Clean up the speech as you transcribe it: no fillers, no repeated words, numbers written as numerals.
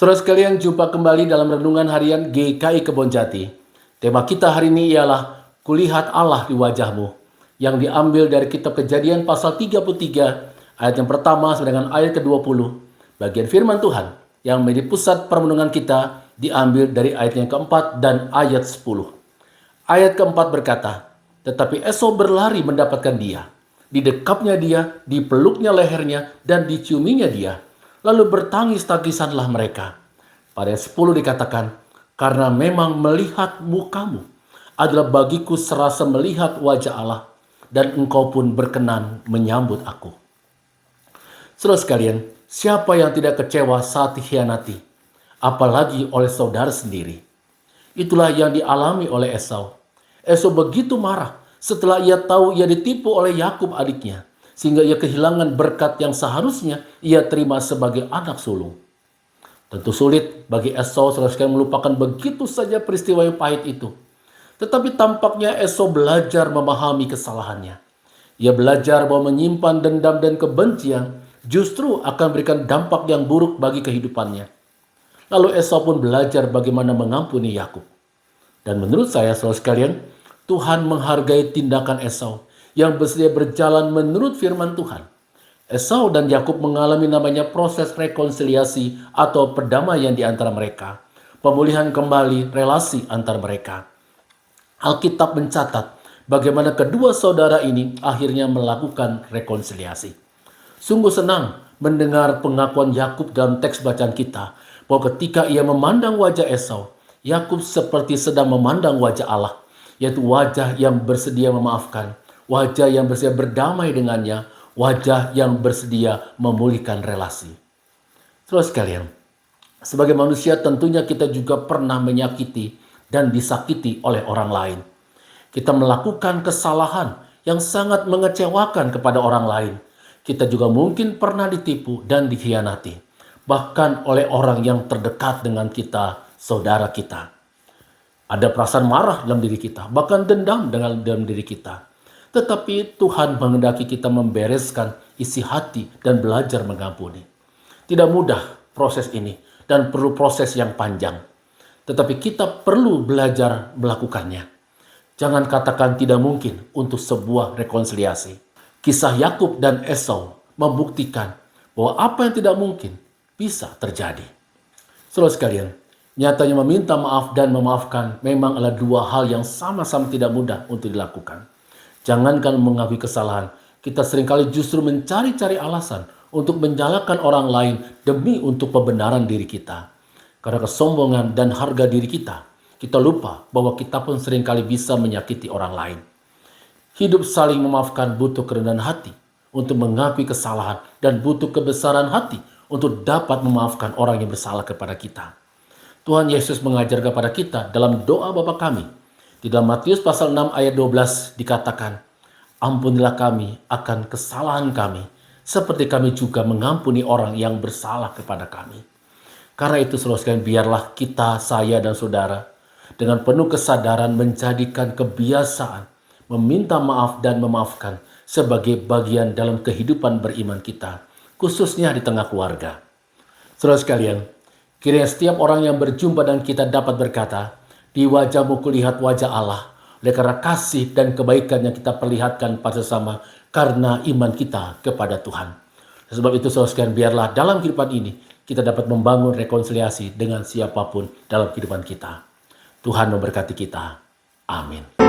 Saudara sekalian, jumpa kembali dalam Renungan Harian GKI Kebonjati. Tema kita hari ini ialah Kulihat Allah di wajahmu, yang diambil dari kitab Kejadian pasal 33, ayat yang pertama sampai dengan ayat ke-20. Bagian firman Tuhan yang menjadi pusat permenungan kita diambil dari ayat yang keempat dan ayat 10. Ayat keempat berkata, tetapi Esau berlari mendapatkan dia. Didekapnya dia, dipeluknya lehernya, dan diciuminya dia. Lalu bertangis-tangisanlah mereka. Pada ayat 10 dikatakan, karena memang melihat mukamu adalah bagiku serasa melihat wajah Allah, dan engkau pun berkenan menyambut aku. Saudara sekalian, siapa yang tidak kecewa saat dikhianati, apalagi oleh saudara sendiri? Itulah yang dialami oleh Esau. Esau begitu marah setelah ia tahu ia ditipu oleh Yakub adiknya, sehingga ia kehilangan berkat yang seharusnya ia terima sebagai anak sulung. Tentu sulit bagi Esau sekalian melupakan begitu saja peristiwa yang pahit itu. Tetapi tampaknya Esau belajar memahami kesalahannya. Ia belajar bahwa menyimpan dendam dan kebencian justru akan memberikan dampak yang buruk bagi kehidupannya. Lalu Esau pun belajar bagaimana mengampuni Yakub. Dan menurut saya, saudara sekalian, Tuhan menghargai tindakan Esau yang bersedia berjalan menurut firman Tuhan. Esau dan Yakub mengalami namanya proses rekonsiliasi atau perdamaian di antara mereka. Pemulihan kembali relasi antar mereka. Alkitab mencatat bagaimana kedua saudara ini akhirnya melakukan rekonsiliasi. Sungguh senang mendengar pengakuan Yakub dalam teks bacaan kita bahwa ketika ia memandang wajah Esau, Yakub seperti sedang memandang wajah Allah, yaitu wajah yang bersedia memaafkan, wajah yang bersedia berdamai dengannya, wajah yang bersedia memulihkan relasi. Saudara sekalian, sebagai manusia tentunya kita juga pernah menyakiti dan disakiti oleh orang lain. Kita melakukan kesalahan yang sangat mengecewakan kepada orang lain. Kita juga mungkin pernah ditipu dan dikhianati, bahkan oleh orang yang terdekat dengan kita, saudara kita. Ada perasaan marah dalam diri kita, bahkan dendam dalam diri kita. Tetapi Tuhan menghendaki kita membereskan isi hati dan belajar mengampuni. Tidak mudah proses ini dan perlu proses yang panjang. Tetapi kita perlu belajar melakukannya. Jangan katakan tidak mungkin untuk sebuah rekonsiliasi. Kisah Yakub dan Esau membuktikan bahwa apa yang tidak mungkin bisa terjadi. Saudara sekalian, nyatanya meminta maaf dan memaafkan memang adalah dua hal yang sama-sama tidak mudah untuk dilakukan. Jangankan mengakui kesalahan, kita seringkali justru mencari-cari alasan untuk menyalahkan orang lain demi untuk pembenaran diri kita. Karena kesombongan dan harga diri kita lupa bahwa kita pun seringkali bisa menyakiti orang lain. Hidup saling memaafkan butuh kerendahan hati untuk mengakui kesalahan dan butuh kebesaran hati untuk dapat memaafkan orang yang bersalah kepada kita. Tuhan Yesus mengajar kepada kita dalam doa Bapa kami. Di dalam Matius pasal 6 ayat 12 dikatakan, ampunilah kami akan kesalahan kami, seperti kami juga mengampuni orang yang bersalah kepada kami. Karena itu saudara sekalian, biarlah kita, saya dan saudara dengan penuh kesadaran menjadikan kebiasaan meminta maaf dan memaafkan sebagai bagian dalam kehidupan beriman kita, khususnya di tengah keluarga. Saudara sekalian, kiranya setiap orang yang berjumpa dengan kita dapat berkata, di wajahmu kulihat wajah Allah, oleh karena kasih dan kebaikan yang kita perlihatkan pada sesama karena iman kita kepada Tuhan. Sebab itu saudara sekalian, biarlah dalam kehidupan ini kita dapat membangun rekonsiliasi dengan siapapun dalam kehidupan kita. Tuhan memberkati kita. Amin.